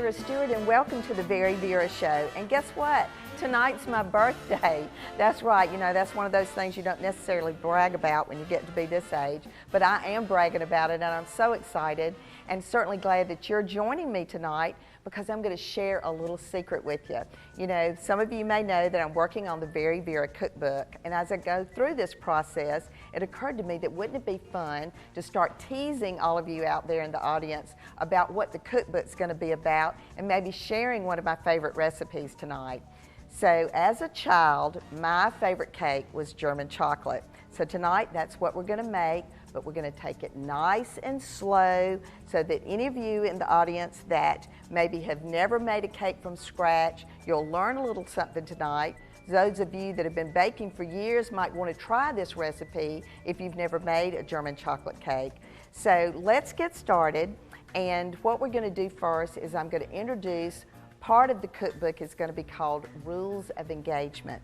Vera Stewart, and welcome to the VeryVera show. And guess what? Tonight's my birthday. That's right, you know, that's one of those things you don't necessarily brag about when you get to be this age, but I am bragging about it, and I'm so excited and certainly glad that you're joining me tonight because I'm going to share a little secret with you. You know, some of you may know that I'm working on the VeryVera cookbook, and as I go through this process, it occurred to me that wouldn't it be fun to start teasing all of you out there in the audience about what the cookbook's going to be about and maybe sharing one of my favorite recipes tonight. So as a child, my favorite cake was German chocolate. So tonight, that's what we're going to make, but we're going to take it nice and slow so that any of you in the audience that maybe have never made a cake from scratch, you'll learn a little something tonight. Those of you that have been baking for years might want to try this recipe if you've never made a German chocolate cake. So let's get started, and what we're going to do first is I'm going to introduce part of the cookbook is going to be called Rules of Engagement.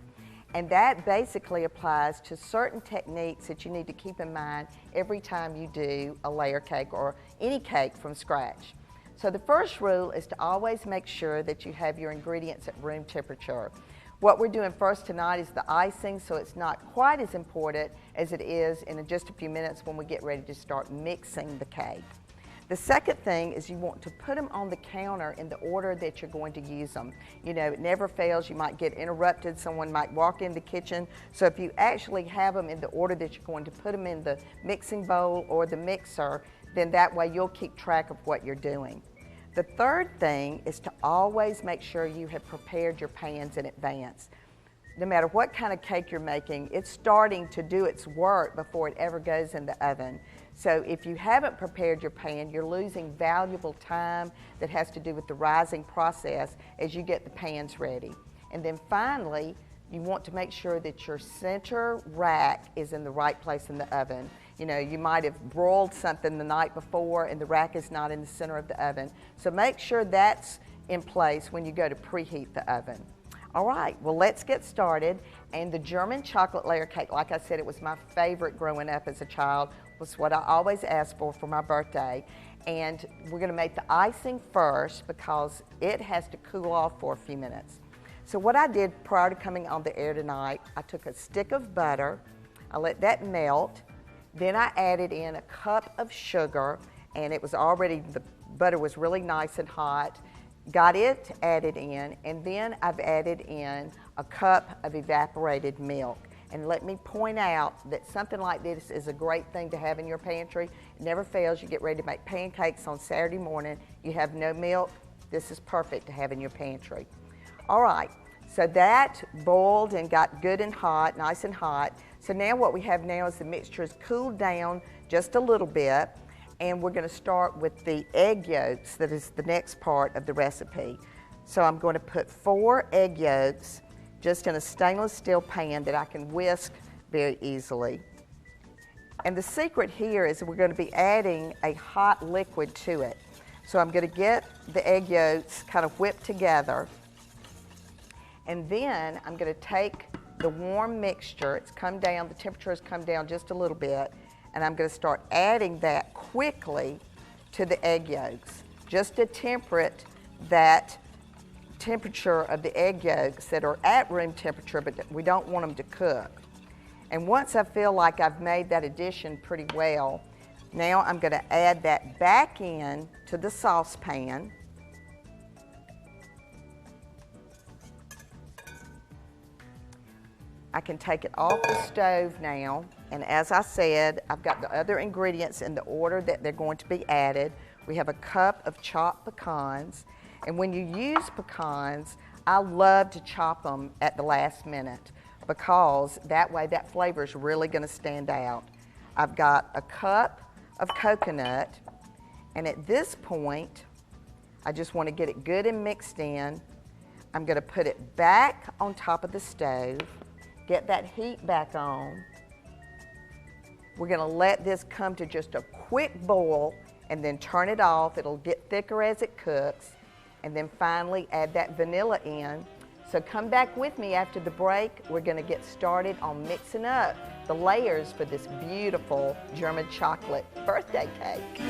And that basically applies to certain techniques that you need to keep in mind every time you do a layer cake or any cake from scratch. So the first rule is to always make sure that you have your ingredients at room temperature. What we're doing first tonight is the icing, so it's not quite as important as it is in just a few minutes when we get ready to start mixing the cake. The second thing is you want to put them on the counter in the order that you're going to use them. You know, it never fails. You might get interrupted. Someone might walk in the kitchen. So if you actually have them in the order that you're going to put them in the mixing bowl or the mixer, then that way you'll keep track of what you're doing. The third thing is to always make sure you have prepared your pans in advance. No matter what kind of cake you're making, it's starting to do its work before it ever goes in the oven. So if you haven't prepared your pan, you're losing valuable time that has to do with the rising process as you get the pans ready. And then finally, you want to make sure that your center rack is in the right place in the oven. You know, you might have broiled something the night before and the rack is not in the center of the oven. So make sure that's in place when you go to preheat the oven. All right, well, let's get started. And the German chocolate layer cake, like I said, it was my favorite growing up as a child, was what I always asked for my birthday. And we're gonna make the icing first because it has to cool off for a few minutes. So what I did prior to coming on the air tonight, I took a stick of butter, I let that melt, then I added in a cup of sugar, and it was already, the butter was really nice and hot. Got it added in, and then I've added in a cup of evaporated milk. And let me point out that something like this is a great thing to have in your pantry. It never fails. You get ready to make pancakes on Saturday morning, you have no milk, this is perfect to have in your pantry. All right, so that boiled and got good and hot, nice and hot. So now what we have now is the mixture is cooled down just a little bit. And we're going to start with the egg yolks. That is the next part of the recipe. So I'm going to put 4 egg yolks just in a stainless steel pan that I can whisk very easily. And the secret here is that we're going to be adding a hot liquid to it. So I'm going to get the egg yolks kind of whipped together, and then I'm going to take the warm mixture. It's come down, the temperature has come down just a little bit, and I'm going to start adding that quickly to the egg yolks, just to temperate that temperature of the egg yolks that are at room temperature, but we don't want them to cook. And once I feel like I've made that addition pretty well, now I'm going to add that back in to the saucepan. I can take it off the stove now, and as I said, I've got the other ingredients in the order that they're going to be added. We have a cup of chopped pecans, and when you use pecans, I love to chop them at the last minute because that way that flavor is really going to stand out. I've got a cup of coconut, and at this point, I just want to get it good and mixed in. I'm going to put it back on top of the stove. Get that heat back on. We're going to let this come to just a quick boil and then turn it off. It'll get thicker as it cooks. And then finally add that vanilla in. So come back with me after the break. We're going to get started on mixing up the layers for this beautiful German chocolate birthday cake.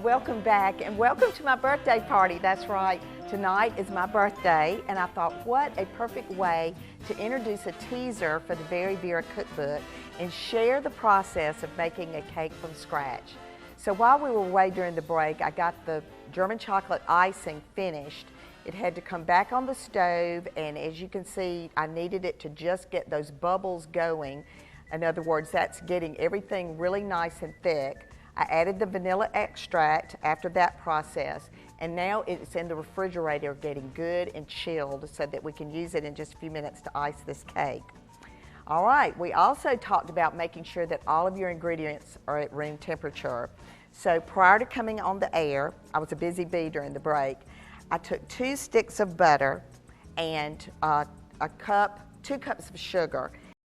welcome back and welcome to my birthday party. That's right, tonight is my birthday and I thought what a perfect way to introduce a teaser for the VeryVera cookbook and share the process of making a cake from scratch. So while we were away during the break, I got the German chocolate icing finished. It had to come back on the stove, and as you can see, I needed it to just get those bubbles going. In other words, that's getting everything really nice and thick. I added the vanilla extract after that process, and now it's in the refrigerator getting good and chilled so that we can use it in just a few minutes to ice this cake. All right, we also talked about making sure that all of your ingredients are at room temperature. So prior to coming on the air, I was a busy bee during the break, I took 2 sticks of butter and 2 cups of sugar.